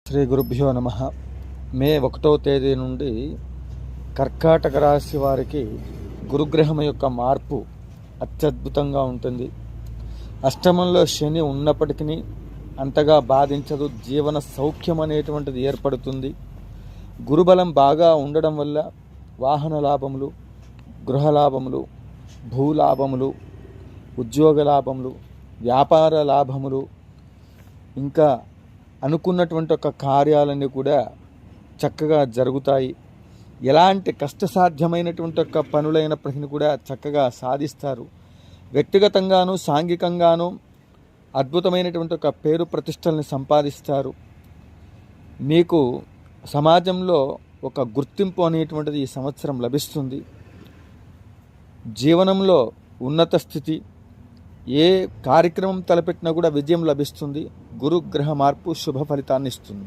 శ్రీ గురుభ్యో నమ. మే 1వ తేదీ నుండి కర్కాటక రాశి వారికి గురుగ్రహం యొక్క మార్పు అత్యద్భుతంగా ఉంటుంది. అష్టమంలో శని ఉన్నప్పటికీ అంతగా బాధించదు. జీవన సౌఖ్యం అనేటువంటిది ఏర్పడుతుంది. గురుబలం బాగా ఉండడం వల్ల వాహన లాభములు, గృహ లాభములు, భూలాభములు, ఉద్యోగ లాభములు, వ్యాపార లాభములు, ఇంకా అనుకున్నటువంటి ఒక కార్యాలన్నీ కూడా చక్కగా జరుగుతాయి. ఎలాంటి కష్టసాధ్యమైనటువంటి ఒక పనులైనప్పటికీ కూడా చక్కగా సాధిస్తారు. వ్యక్తిగతంగాను సాంఘికంగాను అద్భుతమైనటువంటి ఒక పేరు ప్రతిష్టల్ని సంపాదిస్తారు. మీకు సమాజంలో ఒక గుర్తింపు అనేటువంటిది ఈ సంవత్సరం లభిస్తుంది. జీవనంలో ఉన్నత స్థితి, ఏ కార్యక్రమం తలపెట్టినా కూడా విజయం లభిస్తుంది. గురుగ్రహ మార్పు శుభ ఫలితాన్ని ఇస్తుంది.